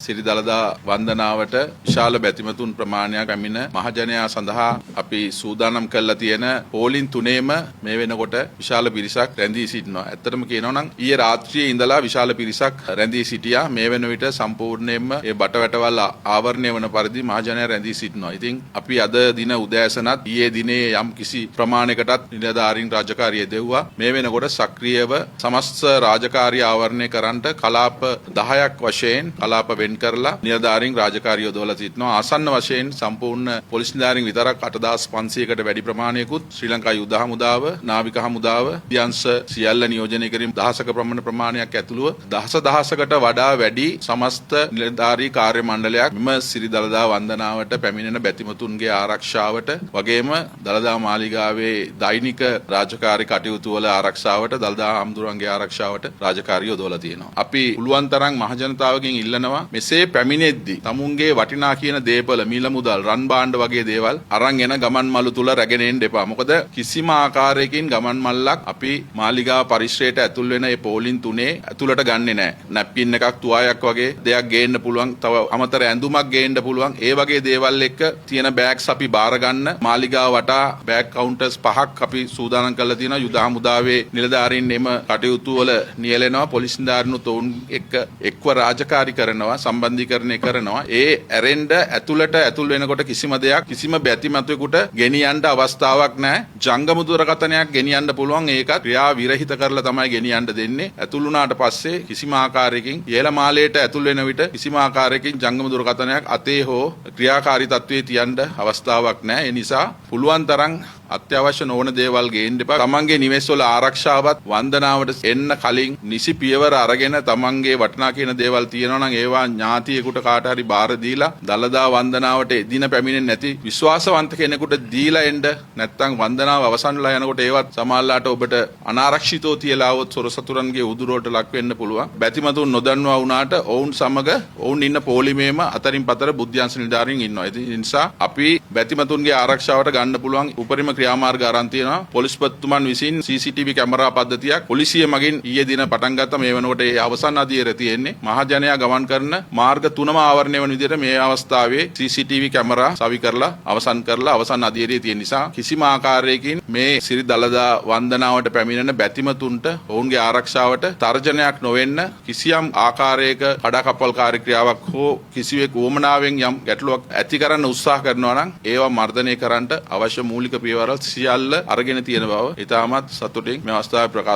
සිරි දළදා වන්දනාවට විශාල බැතිමතුන් ප්‍රමාණයක් ඇමින මහජනයා සඳහා අපි සූදානම් කරලා තියෙන පෝලින් තුනේම මේ වෙනකොට විශාල පිරිසක් රැඳී සිටිනවා. ඇත්තටම කියනවා නම් ඊයේ රාත්‍රියේ ඉඳලා විශාල පිරිසක් රැඳී සිටියා. මේ වෙන විට සම්පූර්ණයෙන්ම ඒ බටවැටවල් ආවරණය වන පරිදි මහජනයා රැඳී සිටිනවා. ඉතින් අපි අද දින උදෑසනත් ඊයේ දිනේ යම් කිසි ප්‍රමාණයකටත් නිලධාරීන් රාජකාරිය දෙව්වා. මේ වෙනකොට සක්‍රියව සමස්ත රාජකාරිය ආවරණය කරන්නට කලාප 10ක් වශයෙන් කලාප වෙන් කරලා නිලධාරීන් රාජකාරිය යොදවලා සිටිනවා. ආසන්න වශයෙන් සම්පූර්ණ පොලිස් නිලධාරීන් විතරක් 8500කට වැඩි ප්‍රමාණයකුත් ශ්‍රී ලංකා යුද හමුදාව, නාවික හමුදාව, අධ්‍යංශ සියල්ල නියෝජනය කිරීම දහසක ප්‍රමාණයක් ඇතුළුව දහසකට වඩා වැඩි සමස්ත නිලධාරී කාර්ය මණ්ඩලයක් මෙම සිරි දළදා වන්දනාවට පැමිණෙන බැතිමතුන්ගේ ආරක්ෂාවට වගේම දළදා මාලිගාවේ දෛනික රාජකාරී කටයුතු වල ආරක්ෂාවට දළදා හමුදුරන්ගේ ආරක්ෂාවට රාජකාරිය යොදවලා තියෙනවා. අපි පුළුවන් තරම් මහජනතාවගෙන් ඉල්ලනවා මෙසේ පැමිණෙද්දී තමුන්ගේ වටිනා කියන දේපල මිල මුදල් රන් භාණ්ඩ වගේ දේවල් අරන් එන ගමන් මළු තුල රැගෙන එන්න එපා. මොකද කිසිම ආකාරයකින් ගමන් මල්ලක් අපි මාලිගා පරිශ්‍රයට ඇතුල් වෙන මේ පෝලින් තුනේ ඇතුළට ගන්නෙ නැහැ. නැප්කින් එකක් තුවායක් වගේ දෙයක් ගේන්න පුළුවන්. තව අමතර ඇඳුමක් ගේන්න පුළුවන්. ඒ වගේ දේවල් එක්ක තියෙන බෑග්ස් අපි බාර ගන්න මාලිගා වටා බෑග් කවුන්ටර්ස් 5ක් අපි සූදානම් කරලා තියෙනවා. යුද හමුදාවේ නිලධාරීන් එම කටයුතු වල නියැලෙනවා. පොලිස් නිලධාරීනුත් ඔවුන් එක්ක එක්ව රාජකාරී කරනවා. සම්බන්ධීකරණය කරනවා. ඒ ඇරෙන්න ඇතුල් වෙනකොට කිසිම දෙයක් කිසිම බැතිමතුවෙකුට ගෙනියන්න අවස්ථාවක් නැහැ. ජංගම දුරකථනයක් ගෙනියන්න පුළුවන්. ඒකත් ක්‍රියා විරහිත කරලා තමයි ගෙනියන්න දෙන්නේ. ඇතුල් වුණාට පස්සේ කිසිම ආකාරයකින් ඉහළ මාලයට ඇතුල් වෙන විට කිසිම ආකාරයකින් ජංගම දුරකථනයක් අතේ හෝ ක්‍රියාකාරී තත්ත්වයේ තියන්න අවස්ථාවක් නැහැ. ඒ නිසා පුළුවන් තරම් අත්‍යවශ්‍ය නොවන දේවල් ගේන්න එපා. තමන්ගේ නිවෙස් වල ආරක්ෂාවත් වන්දනාවට එන්න කලින් නිසි පියවර අරගෙන තමන්ගේ වටිනා කියන දේවල් තියෙනවා නම් ඒවා ඥාතියෙකුට කාට හරි බාර දීලා දළදා වන්දනාවට එදින පැමිණෙන්නේ නැති විශ්වාසවන්ත කෙනෙකුට දීලා එන්න. නැත්නම් වන්දනාව අවසන් වෙලා යනකොට ඒවත් සමාල්ලාට ඔබට අනාරක්ෂිතව තියලා આવොත් සොරසතුරන්ගේ උදුරට ලක් වෙන්න පුළුවන්. බැතිමතුන් නොදන්නවා වුණාට ඔවුන් සමග ඔවුන් ඉන්න පොලිමේම අතරින් පතර බුද්ධ්‍යංශ නිලධාරීන් ඉන්නවා. ඒ නිසා අපි බැතිමතුන්ගේ ආරක්ෂාවට ගන්න පුළුවන් උපරිම ක්‍රියාමාර්ග ආරම්භ තියෙනවා. පොලිස්පතිතුමන් විසින් CCTV කැමරා පද්ධතියක් පොලිසිය මගින් ඊයේ දින පටන් ගත්තා. මේ වෙනකොට ඒ අවසන් අධීරය තියෙන්නේ. මහජනයා ගමන් කරන මාර්ග තුනම ආවරණය වන විදිහට මේ අවස්ථාවේ CCTV කැමරා සවි කරලා අවසන් අධීරය තියෙන නිසා කිසිම ආකාරයකින් මේ සිරි දළදා වන්දනාවට පැමිණෙන බැතිමතුන්ට ඔවුන්ගේ ආරක්ෂාවට තර්ජනයක් නොවෙන්න කිසියම් ආකාරයක කඩාකප්පල්කාරී ක්‍රියාවක් හෝ කිසිවෙක් උවමනාවෙන් යම් ගැටලුවක් ඇති කරන්න උත්සාහ කරනවා නම් ඒවා මර්ධනය කරන්නට අවශ්‍ය මූලික පියවර සියල්ල අරගෙන තියෙන බව ඉතාමත් සතුටින් මේ අවස්ථාවේ ප්‍රකාශ